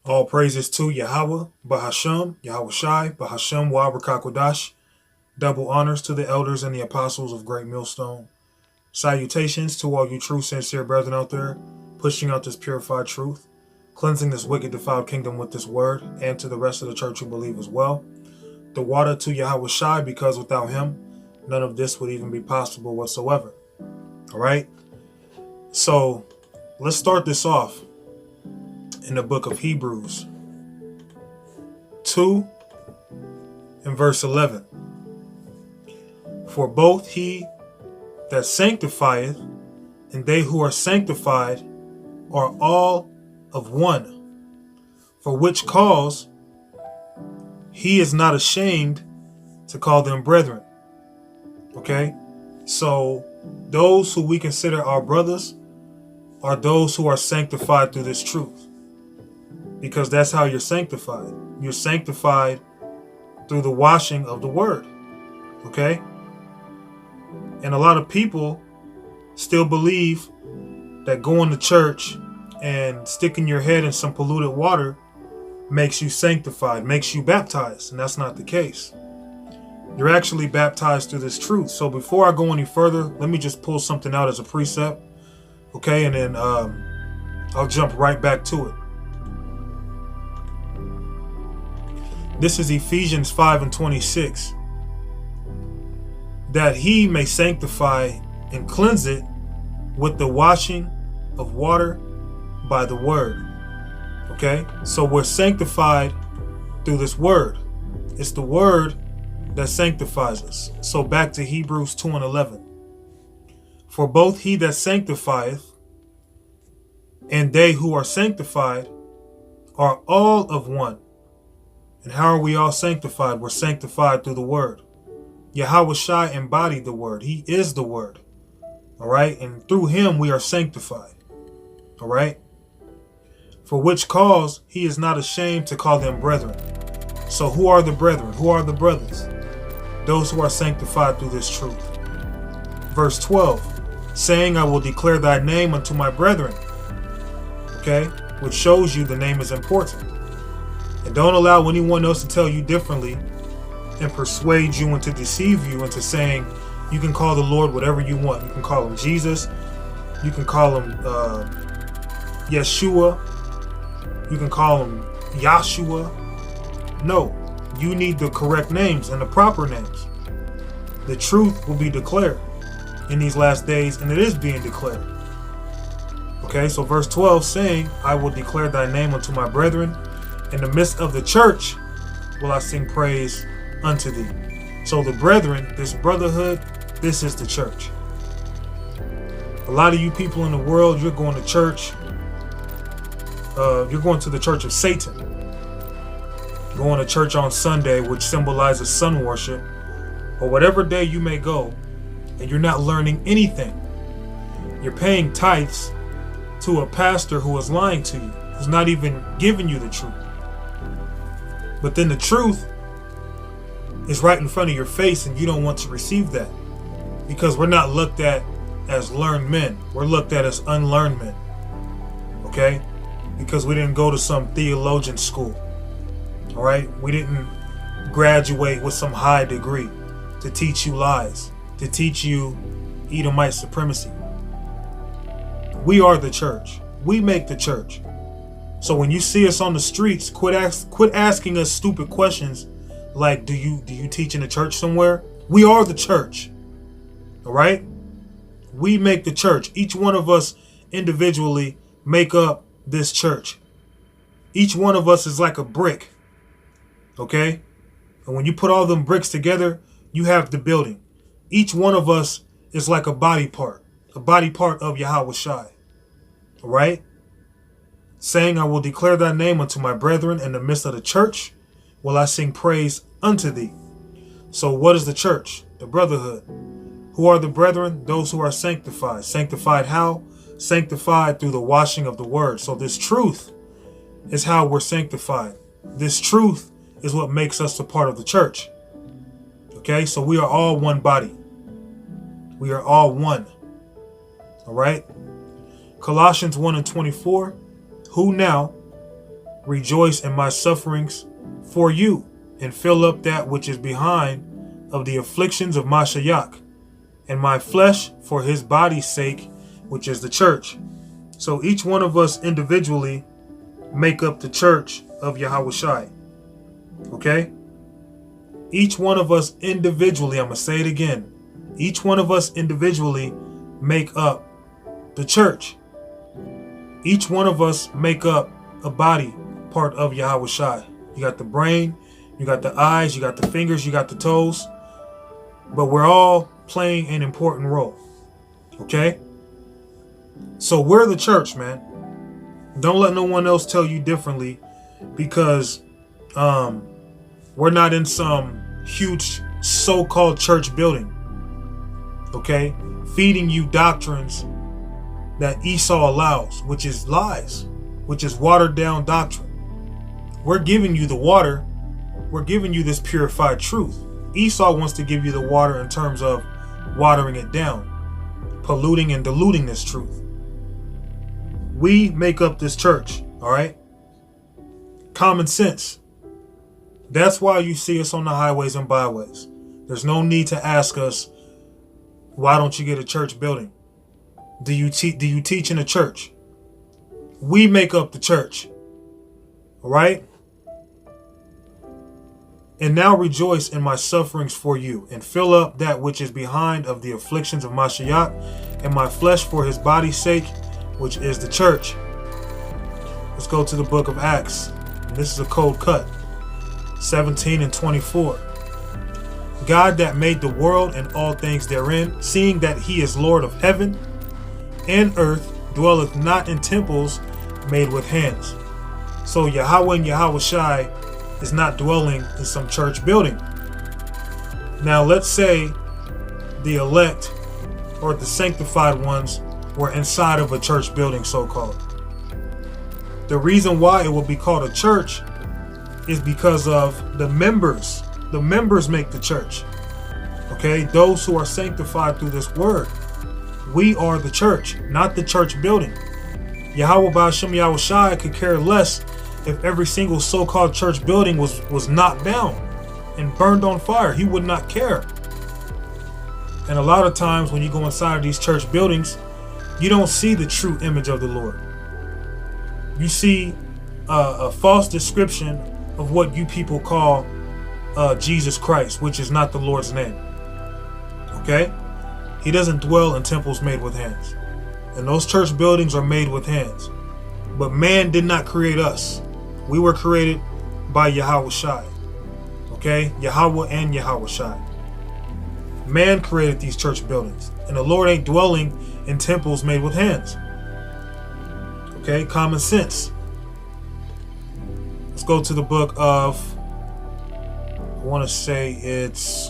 All praises to Yahweh, Bahasham, Yahweh Shai, Bahasham Wa Rakakwadash. Double honors to the elders and the apostles of Great Millstone. Salutations to all you true, sincere brethren out there, pushing out this purified truth, cleansing this wicked, defiled kingdom with this word, and to the rest of the church who believe as well. The water to Yahweh Shai, because without him, none of this would even be possible whatsoever. All right? So, let's start this off in the book of Hebrews 2 and verse 11. For both he that sanctifieth and they who are sanctified are all of one, for which cause he is not ashamed to call them brethren. Okay? So those who we consider our brothers are those who are sanctified through this truth. Because that's how you're sanctified. You're sanctified through the washing of the word. Okay? And a lot of people still believe that going to church and sticking your head in some polluted water makes you sanctified, makes you baptized. And that's not the case. You're actually baptized through this truth. So before I go any further, let me just pull something out as a precept. Okay? And then I'll jump right back to it. This is Ephesians 5 and 26. That he may sanctify and cleanse it with the washing of water by the word. Okay? So we're sanctified through this word. It's the word that sanctifies us. So back to Hebrews 2 and 11. For both he that sanctifieth and they who are sanctified are all of one. And how are we all sanctified? We're sanctified through the word. Yahweh Shai embodied the word. He is the word. All right? And through him we are sanctified. All right? For which cause he is not ashamed to call them brethren. So who are the brethren? Who are the brothers? Those who are sanctified through this truth. Verse 12, saying, I will declare thy name unto my brethren. Okay? Which shows you the name is important. And don't allow anyone else to tell you differently and persuade you and to deceive you into saying you can call the Lord whatever you want. You can call him Jesus. You can call him Yeshua. You can call him Yahshua. No, you need the correct names and the proper names. The truth will be declared in these last days, and it is being declared. Okay, so verse 12 saying, I will declare thy name unto my brethren. In the midst of the church will I sing praise unto thee. So the brethren, this brotherhood, this is the church. A lot of you people in the world, you're going to church. You're going to the church of Satan. Going to church on Sunday, which symbolizes sun worship, or whatever day you may go, and you're not learning anything. You're paying tithes to a pastor who is lying to you, who's not even giving you the truth. But then the truth is right in front of your face and you don't want to receive that. Because we're not looked at as learned men. We're looked at as unlearned men. Okay? Because we didn't go to some theologian school. Alright? We didn't graduate with some high degree to teach you lies. To teach you Edomite supremacy. We are the church. We make the church. So when you see us on the streets, quit asking us stupid questions like, do you teach in a church somewhere? We are the church. All right? We make the church. Each one of us individually make up this church. Each one of us is like a brick. Okay? And when you put all them bricks together, you have the building. Each one of us is like a body part of Yahweh Shai. All right? Saying, I will declare thy name unto my brethren in the midst of the church, will I sing praise unto thee. So what is the church? The brotherhood. Who are the brethren? Those who are sanctified. Sanctified how? Sanctified through the washing of the word. So this truth is how we're sanctified. This truth is what makes us a part of the church. Okay, so we are all one body. We are all one. All right? Colossians 1 and 24. Who now, rejoice in my sufferings for you, and fill up that which is behind of the afflictions of Mashiach, and my flesh for his body's sake, which is the church. So each one of us individually make up the church of Yahushai. Okay? Each one of us individually, I'm going to say it again. Each one of us individually make up the church. Each one of us make up a body part of Yahushai. You got the brain, you got the eyes, you got the fingers, you got the toes. But we're all playing an important role. Okay? So we're the church, man. Don't let no one else tell you differently, because we're not in some huge so-called church building. Okay? Feeding you doctrines that Esau allows, which is lies, which is watered down doctrine. We're giving you the water. We're giving you this purified truth. Esau wants to give you the water in terms of watering it down, polluting and diluting this truth. We make up this church, all right? Common sense. That's why you see us on the highways and byways. There's no need to ask us, why don't you get a church building? Do you teach in a church? We make up the church, all right? And now rejoice in my sufferings for you, and fill up that which is behind of the afflictions of Mashiach, and my flesh for his body's sake, which is the church. Let's go to the book of Acts. And this is a cold cut. 17 and 24. God that made the world and all things therein, seeing that he is Lord of heaven and earth, dwelleth not in temples made with hands. So Yahweh and Yahushai is not dwelling in some church building. Now let's say the elect or the sanctified ones were inside of a church building, so-called. The reason why it will be called a church is because of the members. The members make the church. Okay? Those who are sanctified through this word. We are the church, not the church building. Yahweh Ba'ashem Yahushai could care less if every single so-called church building was knocked down and burned on fire. He would not care. And a lot of times when you go inside of these church buildings, you don't see the true image of the Lord. You see a false description of what you people call Jesus Christ, which is not the Lord's name. Okay? He doesn't dwell in temples made with hands. And those church buildings are made with hands. But man did not create us. We were created by Yahushai. Okay? Yahweh and Yahushai. Man created these church buildings. And the Lord ain't dwelling in temples made with hands. Okay? Common sense. Let's go to the book of, I want to say it's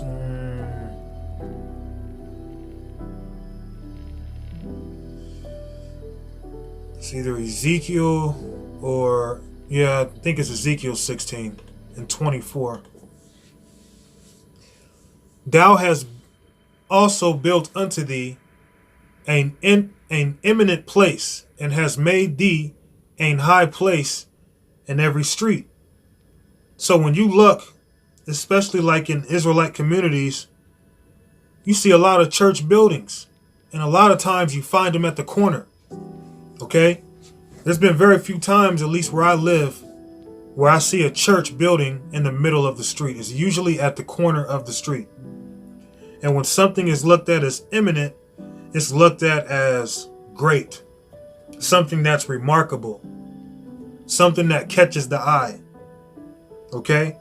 either Ezekiel or, yeah, I think it's Ezekiel 16 and 24. Thou hast also built unto thee an eminent place, and has made thee an high place in every street. So when you look, especially like in Israelite communities, you see a lot of church buildings, and a lot of times you find them at the corner. Okay? There's been very few times, at least where I live, where I see a church building in the middle of the street. It's usually at the corner of the street. And when something is looked at as eminent, it's looked at as great. Something that's remarkable. Something that catches the eye. Okay?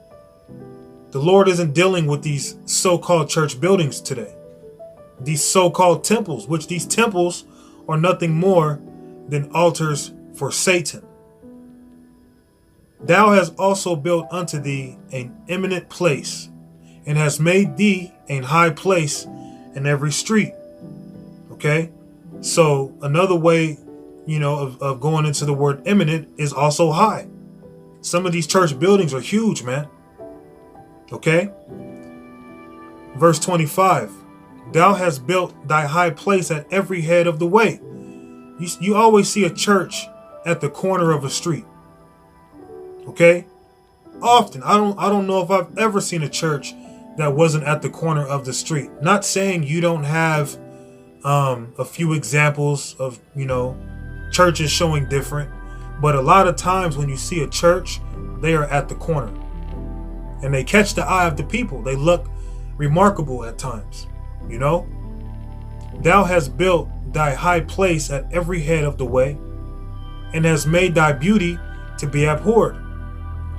The Lord isn't dealing with these so-called church buildings today. These so-called temples, which these temples are nothing more than altars for Satan. Thou hast also built unto thee an eminent place, and hast made thee an high place in every street. Okay? So another way, of going into the word eminent is also high. Some of these church buildings are huge, man. Okay? Verse 25. Thou hast built thy high place at every head of the way. You always see a church at the corner of a street. Okay? Often. I don't know if I've ever seen a church that wasn't at the corner of the street. Not saying you don't have a few examples of, churches showing different, but a lot of times when you see a church, they are at the corner. And they catch the eye of the people. They look remarkable at times. Thou hast built thy high place at every head of the way, and hast made thy beauty to be abhorred,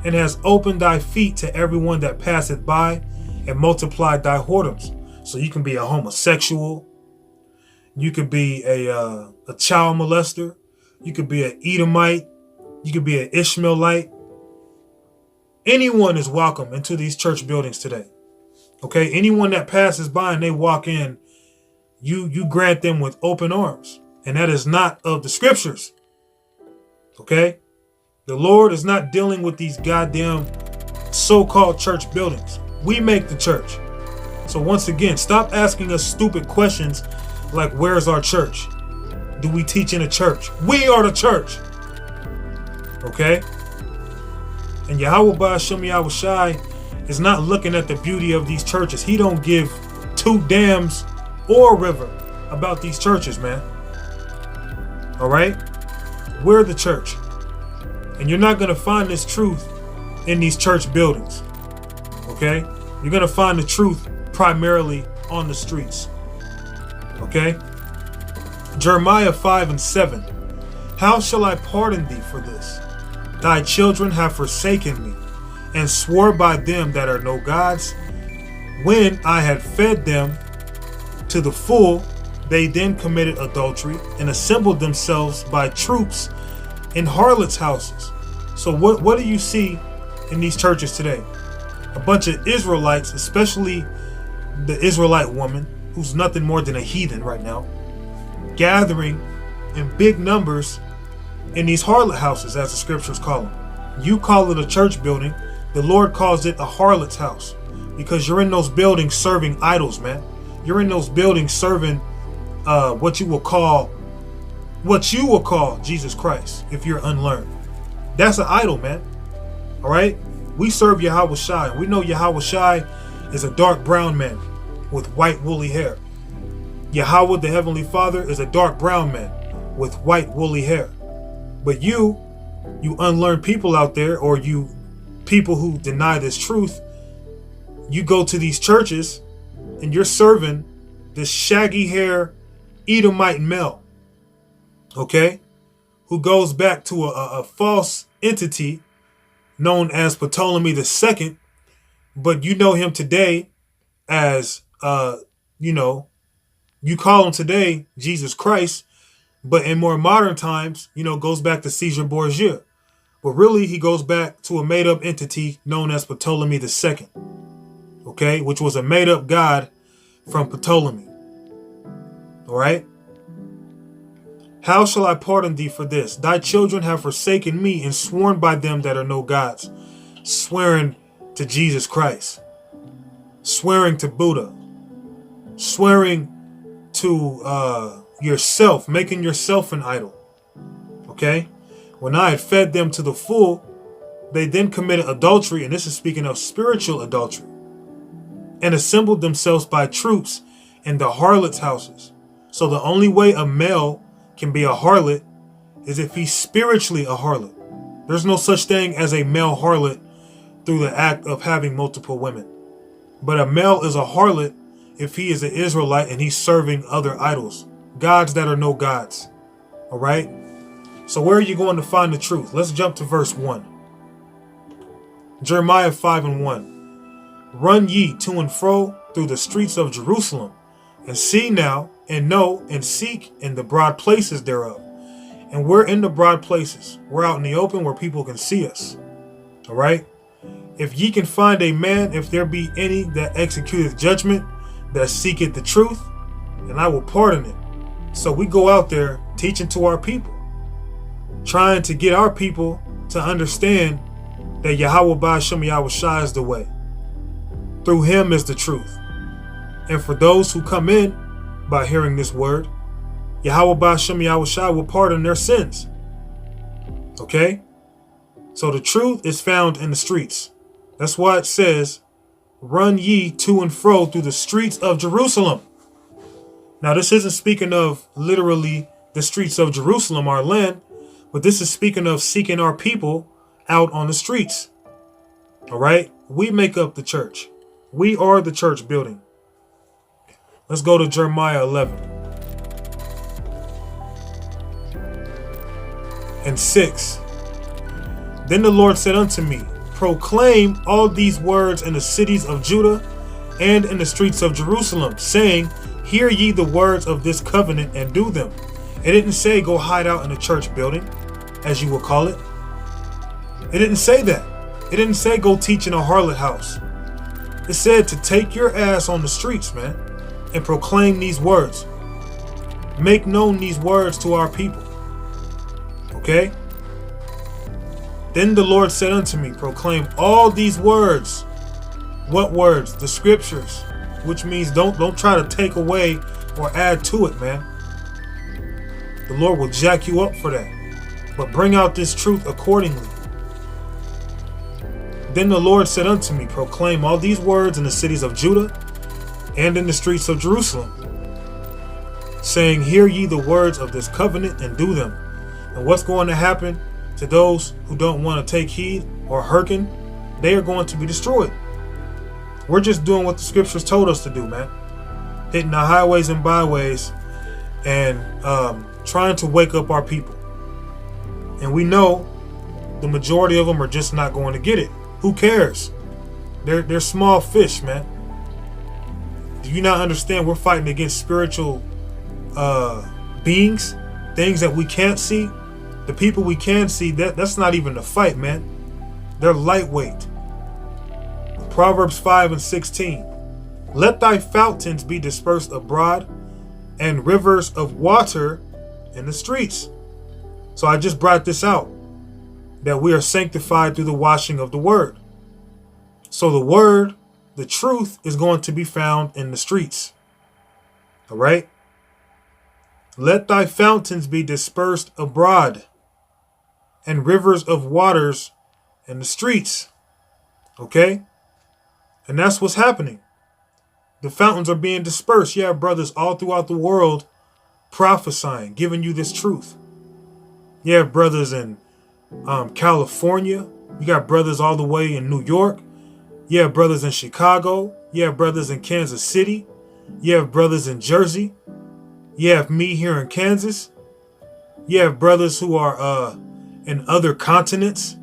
and hast opened thy feet to everyone that passeth by, and multiplied thy whoredoms. So you can be a homosexual, you could be a child molester, you could be an Edomite, you could be an Ishmaelite. Anyone is welcome into these church buildings today. Okay, anyone that passes by and they walk in, you grant them with open arms. And that is not of the scriptures. Okay? The Lord is not dealing with these goddamn so-called church buildings. We make the church. So once again, stop asking us stupid questions like, where's our church? Do we teach in a church? We are the church. Okay? And Yahweh Ba'ashem Yahushai is not looking at the beauty of these churches. He don't give two dams or a river about these churches, man. All right? We're the church. And you're not going to find this truth in these church buildings. Okay? You're going to find the truth primarily on the streets. Okay? Jeremiah 5:7. How shall I pardon thee for this? Thy children have forsaken me, and swore by them that are no gods. When I had fed them to the full, they then committed adultery, and assembled themselves by troops in harlots' houses. So what do you see in these churches today? A bunch of Israelites, especially the Israelite woman, who's nothing more than a heathen right now, gathering in big numbers in these harlot houses, as the scriptures call them. You call it a church building. The Lord calls it a harlot's house, because you're in those buildings serving idols, man. You're in those buildings serving what you will call Jesus Christ, if you're unlearned. That's an idol, man. All right? We serve Yahweh Shai. We know Yahweh Shai is a dark brown man with white woolly hair. Yahweh, the Heavenly Father, is a dark brown man with white woolly hair. But you unlearned people out there, or you people who deny this truth, you go to these churches and you're serving this shaggy hair Edomite male, okay, who goes back to a false entity known as Ptolemy II, but you know him today as, you call him today Jesus Christ, but in more modern times, goes back to Caesar Borgia. But really, he goes back to a made-up entity known as Ptolemy II, okay, which was a made-up god from Ptolemy. All right? How shall I pardon thee for this? Thy children have forsaken me, and sworn by them that are no gods. Swearing to Jesus Christ. Swearing to Buddha. Swearing to yourself, making yourself an idol. Okay? When I had fed them to the full, they then committed adultery, and this is speaking of spiritual adultery, and assembled themselves by troops in the harlots' houses. So the only way a male can be a harlot is if he's spiritually a harlot. There's no such thing as a male harlot through the act of having multiple women. But a male is a harlot if he is an Israelite and he's serving other idols, gods that are no gods. All right? So where are you going to find the truth? Let's jump to verse 1. Jeremiah 5:1. Run ye to and fro through the streets of Jerusalem, and see now, and know, and seek in the broad places thereof. And we're in the broad places. We're out in the open where people can see us. All right? If ye can find a man, if there be any that executeth judgment, that seeketh the truth, and I will pardon it. So we go out there teaching to our people, trying to get our people to understand that Yahweh Ba'ashem Yahushai is the way. Through him is the truth. And for those who come in by hearing this word, Yahweh Ba'ashem Yahushai will pardon their sins. Okay? So the truth is found in the streets. That's why it says, run ye to and fro through the streets of Jerusalem. Now, this isn't speaking of literally the streets of Jerusalem, our land, but this is speaking of seeking our people out on the streets. All right? We make up the church. We are the church building. Let's go to Jeremiah 11:6. Then the Lord said unto me, proclaim all these words in the cities of Judah and in the streets of Jerusalem, saying, hear ye the words of this covenant and do them. It didn't say go hide out in a church building, as you will call it. It didn't say that. It didn't say go teach in a harlot house. It said to take your ass on the streets, man, and proclaim these words. Make known these words to our people. Okay? Then the Lord said unto me, proclaim all these words. What words? The scriptures. Which means don't try to take away or add to it, man. The Lord will jack you up for that. But bring out this truth accordingly. Then the Lord said unto me, proclaim all these words in the cities of Judah and in the streets of Jerusalem, saying, hear ye the words of this covenant and do them. And what's going to happen to those who don't want to take heed or hearken? They are going to be destroyed. We're just doing what the scriptures told us to do, man. Hitting the highways and byways and trying to wake up our people. And we know the majority of them are just not going to get it. Who cares? They're small fish, man. Do you not understand we're fighting against spiritual beings? Things that we can't see? The people we can see, that's not even a fight, man. They're lightweight. Proverbs 5:16. Let thy fountains be dispersed abroad, and rivers of water in the streets. So I just brought this out, that we are sanctified through the washing of the word. So the word, the truth, is going to be found in the streets. All right? Let thy fountains be dispersed abroad, and rivers of waters in the streets. Okay? And that's what's happening. The fountains are being dispersed. You have brothers all throughout the world prophesying, giving you this truth. You have brothers in California. You got brothers all the way in New York. You have brothers in Chicago. You have brothers in Kansas City. You have brothers in Jersey. You have me here in Kansas. You have brothers who are in other continents.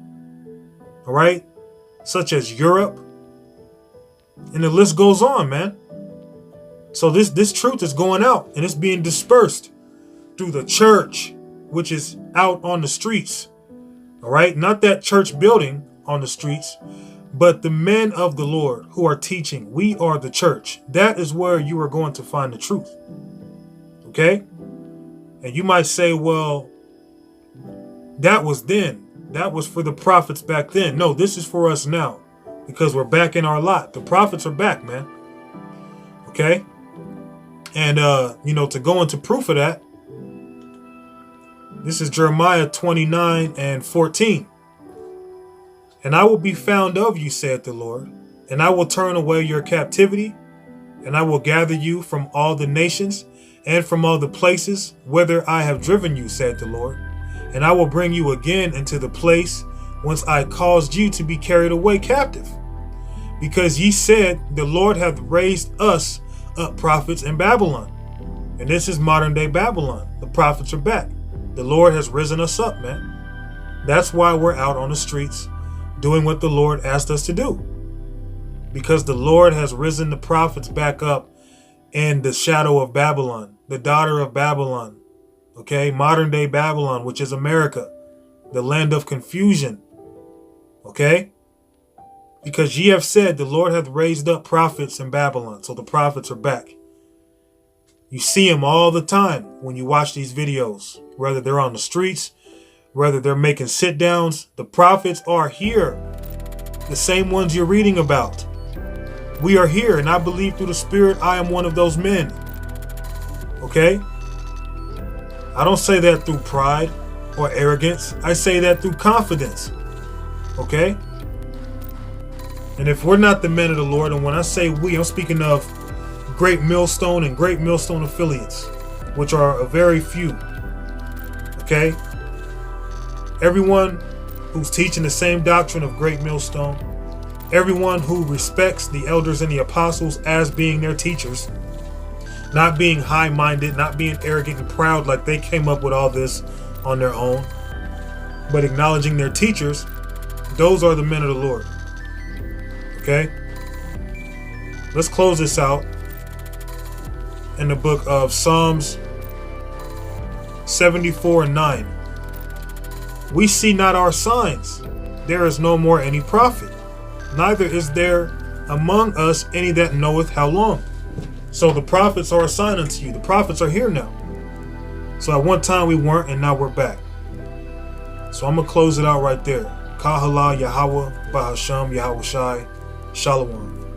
All right? Such as Europe. And the list goes on, man. So this truth is going out and it's being dispersed through the church, which is out on the streets. All right? Not that church building on the streets, but the men of the Lord who are teaching. We are the church. That is where you are going to find the truth. Okay? And you might say, well, that was then. That was for the prophets back then. No, this is for us now. Because we're back in our lot. The prophets are back, man. Okay? And, to go into proof of that, this is Jeremiah 29:14. And I will be found of you, saith the Lord, and I will turn away your captivity, and I will gather you from all the nations and from all the places whither I have driven you, saith the Lord, and I will bring you again into the place whence I caused you to be carried away captive. Because ye said, the Lord hath raised us up prophets in Babylon. And this is modern day Babylon. The prophets are back. The Lord has risen us up, man. That's why we're out on the streets doing what the Lord asked us to do. Because the Lord has risen the prophets back up in the shadow of Babylon, the daughter of Babylon. Okay, modern day Babylon, which is America, the land of confusion. Okay? Because ye have said, the Lord hath raised up prophets in Babylon. So the prophets are back. You see them all the time when you watch these videos. Whether they're on the streets, whether they're making sit downs. The prophets are here. The same ones you're reading about. We are here, and I believe through the Spirit I am one of those men. Okay? I don't say that through pride or arrogance. I say that through confidence. Okay? And if we're not the men of the Lord, and when I say we, I'm speaking of Great Millstone and Great Millstone affiliates, which are a very few. Okay? Everyone who's teaching the same doctrine of Great Millstone, everyone who respects the elders and the apostles as being their teachers, not being high-minded, not being arrogant and proud like they came up with all this on their own, but acknowledging their teachers, those are the men of the Lord. Okay? Let's close this out in the book of Psalms 74:9. We see not our signs. There is no more any prophet. Neither is there among us any that knoweth how long. So the prophets are a sign unto you. The prophets are here now. So at one time we weren't, and now we're back. So I'm going to close it out right there. Kahala Yahweh Bahasham Yahweh Shai. Shalom.